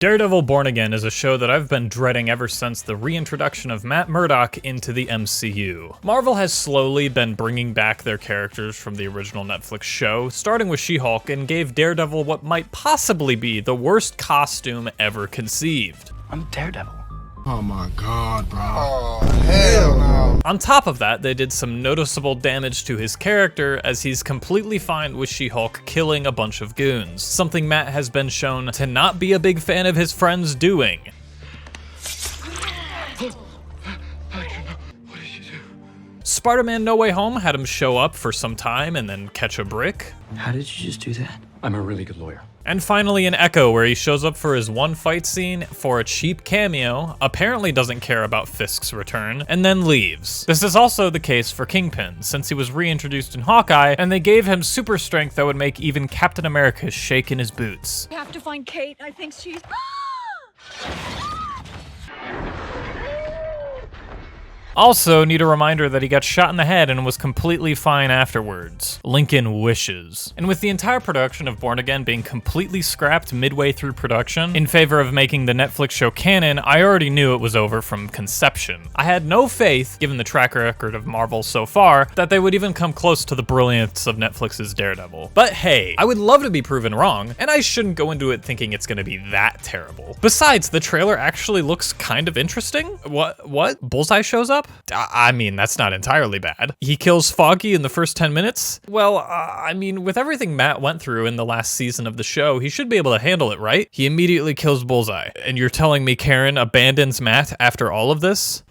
Daredevil Born Again is a show that I've been dreading ever since the reintroduction of Matt Murdock into the MCU. Marvel has slowly been bringing back their characters from the original Netflix show, starting with She-Hulk, and gave Daredevil what might possibly be the worst costume ever conceived. I'm Daredevil. Oh my god, bro. Oh, hell no. On top of that, they did some noticeable damage to his character as he's completely fine with She-Hulk killing a bunch of goons, something Matt has been shown to not be a big fan of his friends doing. Spider-Man No Way Home had him show up for some time and then catch a brick. How did you just do that? I'm a really good lawyer. And finally in Echo, where he shows up for his one fight scene for a cheap cameo, apparently doesn't care about Fisk's return, and then leaves. This is also the case for Kingpin, since he was reintroduced in Hawkeye, and they gave him super strength that would make even Captain America shake in his boots. We have to find Kate. I think she's... Also, need a reminder that he got shot in the head and was completely fine afterwards. Lincoln wishes. And with the entire production of Born Again being completely scrapped midway through production in favor of making the Netflix show canon, I already knew it was over from conception. I had no faith, given the track record of Marvel so far, that they would even come close to the brilliance of Netflix's Daredevil. But hey, I would love to be proven wrong, and I shouldn't go into it thinking it's gonna be that terrible. Besides, the trailer actually looks kind of interesting. What? Bullseye shows up? I mean, that's not entirely bad. He kills Foggy in the first 10 minutes? Well, I mean, with everything Matt went through in the last season of the show, he should be able to handle it, right? He immediately kills Bullseye. And you're telling me Karen abandons Matt after all of this?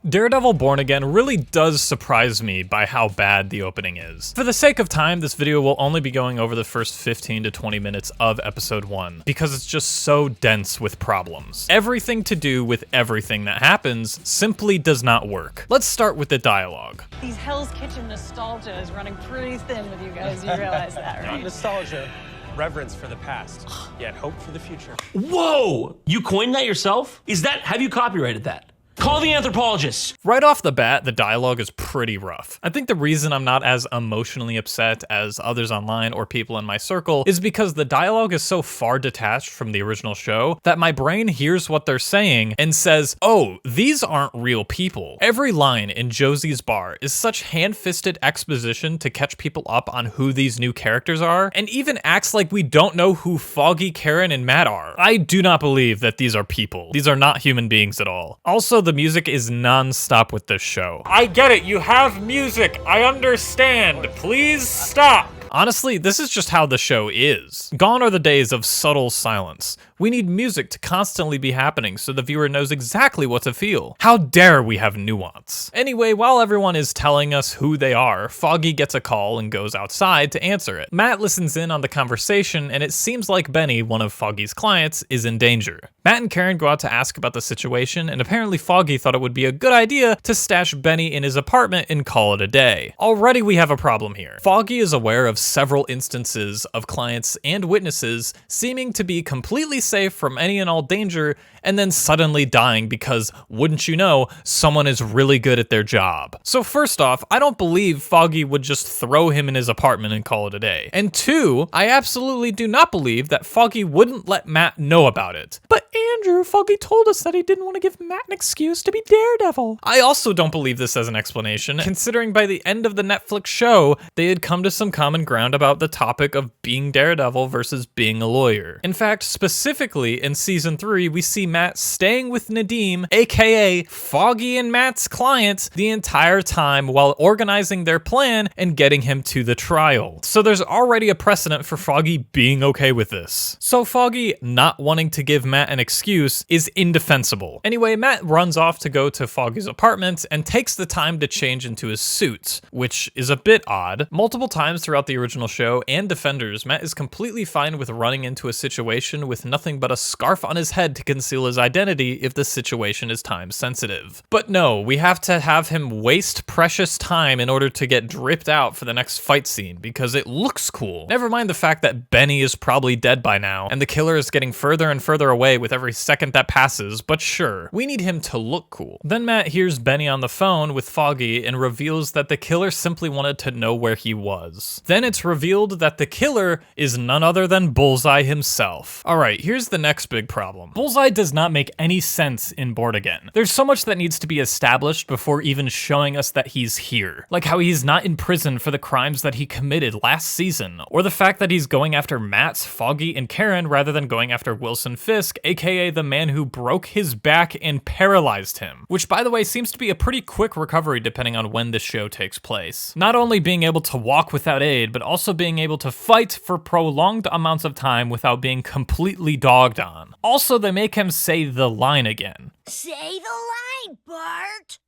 Daredevil Born Again really does surprise me by how bad the opening is. For the sake of time, this video will only be going over the first 15 to 20 minutes of episode 1, because it's just so dense with problems. Everything to do with everything that happens simply does not work. Let's start with the dialogue. These Hell's Kitchen nostalgia is running pretty thin with you guys. You realize that, Not right? nostalgia, reverence for the past, yet hope for the future. Whoa! You coined that yourself? Have you copyrighted that? Call the anthropologist. Right off the bat, the dialogue is pretty rough. I think the reason I'm not as emotionally upset as others online or people in my circle is because the dialogue is so far detached from the original show that my brain hears what they're saying and says, oh, these aren't real people. Every line in Josie's bar is such hand-fisted exposition to catch people up on who these new characters are, and even acts like we don't know who Foggy, Karen, and Matt are. I do not believe that these are people. These are not human beings at all. Also, the music is non-stop with this show. I get it, you have music, I understand, please stop. Honestly, this is just how the show is. Gone are the days of subtle silence. We need music to constantly be happening so the viewer knows exactly what to feel. How dare we have nuance? Anyway, while everyone is telling us who they are, Foggy gets a call and goes outside to answer it. Matt listens in on the conversation, and it seems like Benny, one of Foggy's clients, is in danger. Matt and Karen go out to ask about the situation, and apparently Foggy thought it would be a good idea to stash Benny in his apartment and call it a day. Already we have a problem here. Foggy is aware of several instances of clients and witnesses seeming to be completely safe from any and all danger and then suddenly dying because, wouldn't you know, someone is really good at their job. So first off, I don't believe Foggy would just throw him in his apartment and call it a day. And two, I absolutely do not believe that Foggy wouldn't let Matt know about it. But Andrew, Foggy told us that he didn't want to give Matt an excuse to be Daredevil. I also don't believe this as an explanation, considering by the end of the Netflix show, they had come to some common ground about the topic of being Daredevil versus being a lawyer. In fact, specifically in season 3, we see Matt staying with Nadeem, aka Foggy and Matt's client, the entire time while organizing their plan and getting him to the trial. So there's already a precedent for Foggy being okay with this. So Foggy not wanting to give Matt an excuse is indefensible. Anyway, Matt runs off to go to Foggy's apartment and takes the time to change into his suit, which is a bit odd. Multiple times throughout the original show and Defenders, Matt is completely fine with running into a situation with nothing but a scarf on his head to conceal his identity if the situation is time sensitive. But no, we have to have him waste precious time in order to get dripped out for the next fight scene because it looks cool. Never mind the fact that Benny is probably dead by now and the killer is getting further and further away with with every second that passes, but sure, we need him to look cool. Then Matt hears Benny on the phone with Foggy and reveals that the killer simply wanted to know where he was. Then it's revealed that the killer is none other than Bullseye himself. Alright, here's the next big problem. Bullseye does not make any sense in Born Again. There's so much that needs to be established before even showing us that he's here. Like how he's not in prison for the crimes that he committed last season, or the fact that he's going after Matt, Foggy, and Karen rather than going after Wilson Fisk, aka the man who broke his back and paralyzed him. Which, by the way, seems to be a pretty quick recovery depending on when the show takes place. Not only being able to walk without aid, but also being able to fight for prolonged amounts of time without being completely dogged on. Also, they make him say the line again. Say the line, Bart!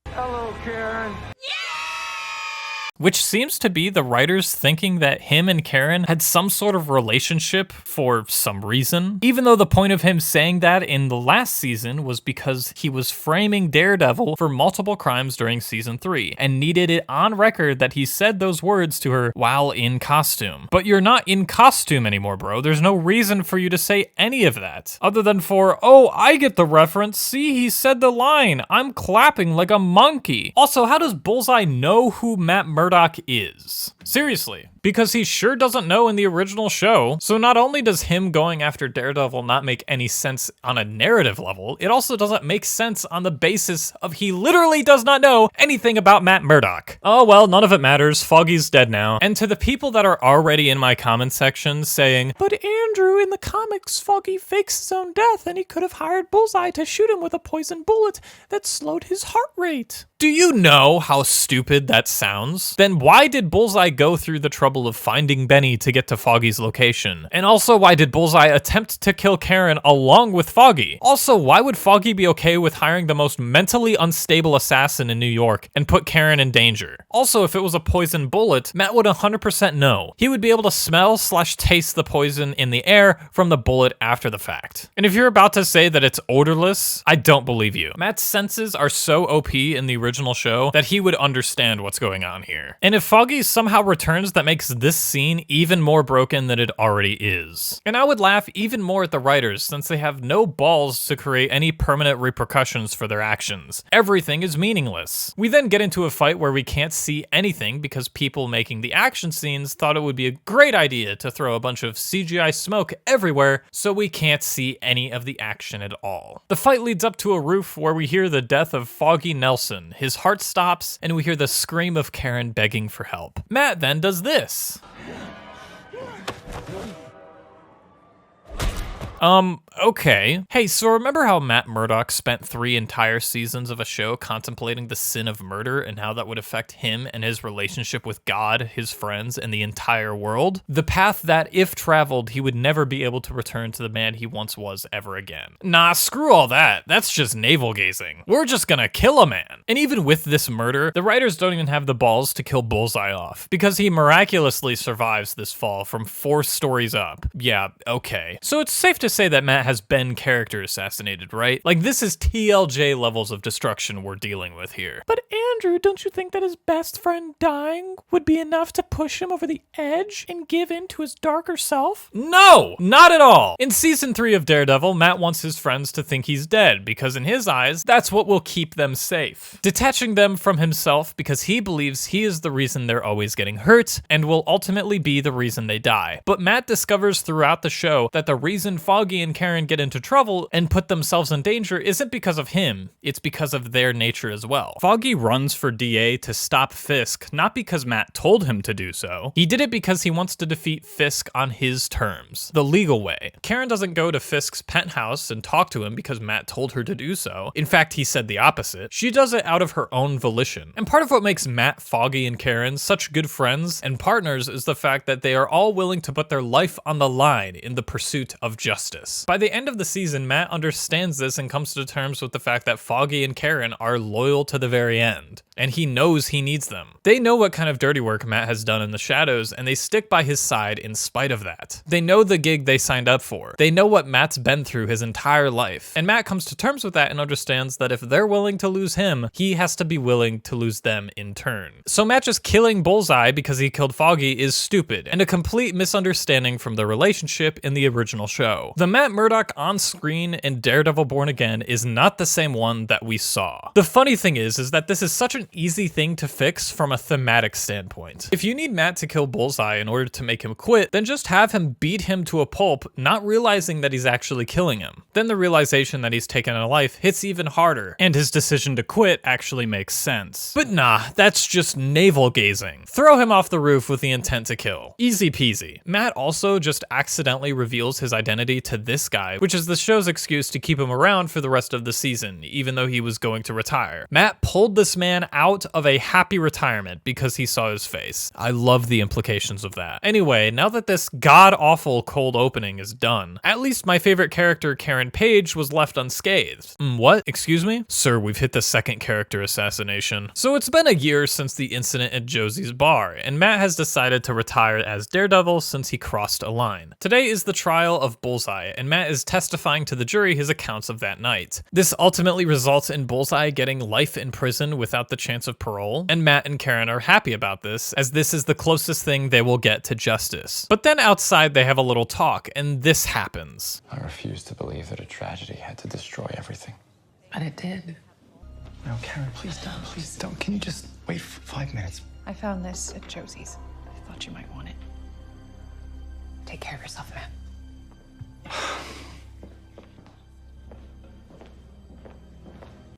Hello, Karen. Which seems to be the writers thinking that him and Karen had some sort of relationship for some reason. Even though the point of him saying that in the last season was because he was framing Daredevil for multiple crimes during season 3 and needed it on record that he said those words to her while in costume. But you're not in costume anymore, bro. There's no reason for you to say any of that other than for, oh, I get the reference. See, he said the line. I'm clapping like a monkey. Also, how does Bullseye know who Matt Murdock is? Seriously, because he sure doesn't know in the original show. So not only does him going after Daredevil not make any sense on a narrative level, it also doesn't make sense on the basis of he literally does not know anything about Matt Murdock. Oh well, none of it matters. Foggy's dead now. And to the people that are already in my comment section saying, but Andrew, in the comics, Foggy fakes his own death and he could have hired Bullseye to shoot him with a poison bullet that slowed his heart rate. Do you know how stupid that sounds? Then why did Bullseye go through the trouble of finding Benny to get to Foggy's location? And also, why did Bullseye attempt to kill Karen along with Foggy? Also, why would Foggy be okay with hiring the most mentally unstable assassin in New York and put Karen in danger? Also, if it was a poison bullet, Matt would 100% know. He would be able to smell/taste the poison in the air from the bullet after the fact. And if you're about to say that it's odorless, I don't believe you. Matt's senses are so OP in the original show that he would understand what's going on here. And if Foggy somehow returns, that makes this scene even more broken than it already is. And I would laugh even more at the writers since they have no balls to create any permanent repercussions for their actions. Everything is meaningless. We then get into a fight where we can't see anything because people making the action scenes thought it would be a great idea to throw a bunch of CGI smoke everywhere so we can't see any of the action at all. The fight leads up to a roof where we hear the death of Foggy Nelson. His heart stops and we hear the scream of Karen begging for help. Matt then does this. Okay. Hey, so remember how Matt Murdock spent 3 entire seasons of a show contemplating the sin of murder and how that would affect him and his relationship with God, his friends, and the entire world? The path that, if traveled, he would never be able to return to the man he once was ever again. Nah, screw all that. That's just navel-gazing. We're just gonna kill a man. And even with this murder, the writers don't even have the balls to kill Bullseye off, because he miraculously survives this fall from 4 stories up. Yeah, okay. So it's safe to say that Matt has been character assassinated, right? Like, this is TLJ levels of destruction we're dealing with here. But Andrew, don't you think that his best friend dying would be enough to push him over the edge and give in to his darker self? No, not at all. In season 3 of Daredevil, Matt wants his friends to think he's dead because in his eyes, that's what will keep them safe. Detaching them from himself because he believes he is the reason they're always getting hurt and will ultimately be the reason they die. But Matt discovers throughout the show that the reason Foggy and Karen get into trouble and put themselves in danger isn't because of him, it's because of their nature as well. Foggy runs for DA to stop Fisk, not because Matt told him to do so. He did it because he wants to defeat Fisk on his terms, the legal way. Karen doesn't go to Fisk's penthouse and talk to him because Matt told her to do so. In fact, he said the opposite. She does it out of her own volition. And part of what makes Matt, Foggy, and Karen such good friends and partners is the fact that they are all willing to put their life on the line in the pursuit of justice. By the end of the season, Matt understands this and comes to terms with the fact that Foggy and Karen are loyal to the very end, and he knows he needs them. They know what kind of dirty work Matt has done in the shadows, and they stick by his side in spite of that. They know the gig they signed up for. They know what Matt's been through his entire life, and Matt comes to terms with that and understands that if they're willing to lose him, he has to be willing to lose them in turn. So Matt just killing Bullseye because he killed Foggy is stupid, and a complete misunderstanding from the relationship in the original show. The Matt Murdock on screen in Daredevil Born Again is not the same one that we saw. The funny thing is that this is such an easy thing to fix from a thematic standpoint. If you need Matt to kill Bullseye in order to make him quit, then just have him beat him to a pulp, not realizing that he's actually killing him. Then the realization that he's taken a life hits even harder, and his decision to quit actually makes sense. But nah, that's just navel gazing. Throw him off the roof with the intent to kill. Easy peasy. Matt also just accidentally reveals his identity to this guy, which is the show's excuse to keep him around for the rest of the season, even though he was going to retire. Matt pulled this man out of a happy retirement because he saw his face. I love the implications of that. Anyway, now that this god-awful cold opening is done, at least my favorite character, Karen Page, was left unscathed. What? Excuse me? Sir, we've hit the second character assassination. So it's been a year since the incident at Josie's bar, and Matt has decided to retire as Daredevil since he crossed a line. Today is the trial of Bullseye, and Matt is testifying to the jury his accounts of that night. This ultimately results in Bullseye getting life in prison without the chance of parole, and Matt and Karen are happy about this, as this is the closest thing they will get to justice. But then outside they have a little talk, and this happens. I refuse to believe that a tragedy had to destroy everything. But it did. No, Karen, please don't. Please don't. Can you just wait 5 minutes? I found this at Josie's. I thought you might want it. Take care of yourself, man.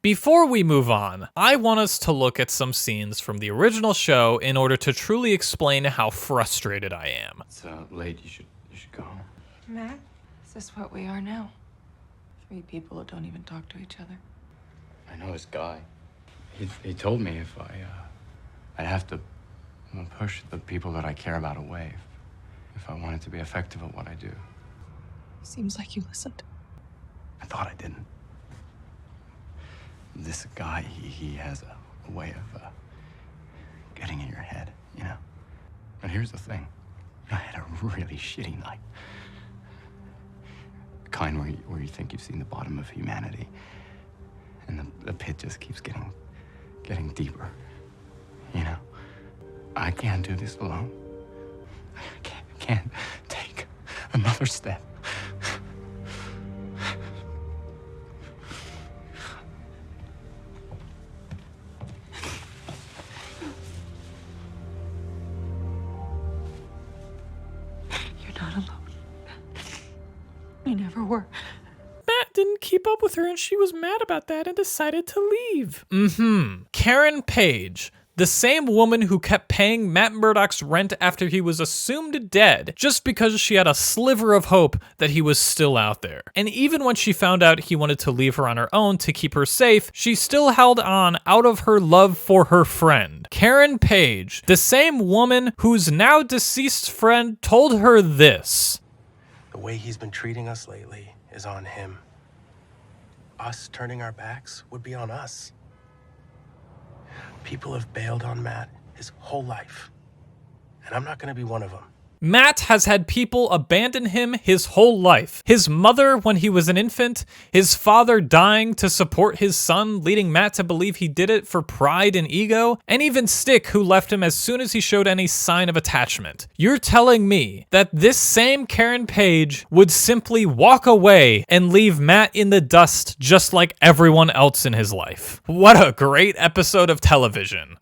Before we move on, I want us to look at some scenes from the original show in order to truly explain how frustrated I am. It's late. You should go home. Matt, is this what we are now? 3 people who don't even talk to each other. I know this guy. He told me if I'd have to push the people that I care about away if I wanted to be effective at what I do. Seems like you listened. I thought I didn't. This guy, he has a way of getting in your head, you know? But here's the thing. I had a really shitty night. The kind where you think you've seen the bottom of humanity. And the pit just keeps getting deeper, you know? I can't do this alone. I can't take another step. You're not alone. We never were. Matt didn't keep up with her and she was mad about that and decided to leave. Karen Page. The same woman who kept paying Matt Murdock's rent after he was assumed dead, just because she had a sliver of hope that he was still out there. And even when she found out he wanted to leave her on her own to keep her safe, she still held on out of her love for her friend. Karen Page, the same woman whose now deceased friend told her this. The way he's been treating us lately is on him. Us turning our backs would be on us. People have bailed on Matt his whole life, and I'm not going to be one of them. Matt has had people abandon him his whole life. His mother when he was an infant, his father dying to support his son, leading Matt to believe he did it for pride and ego, and even Stick, who left him as soon as he showed any sign of attachment. You're telling me that this same Karen Page would simply walk away and leave Matt in the dust just like everyone else in his life? What a great episode of television.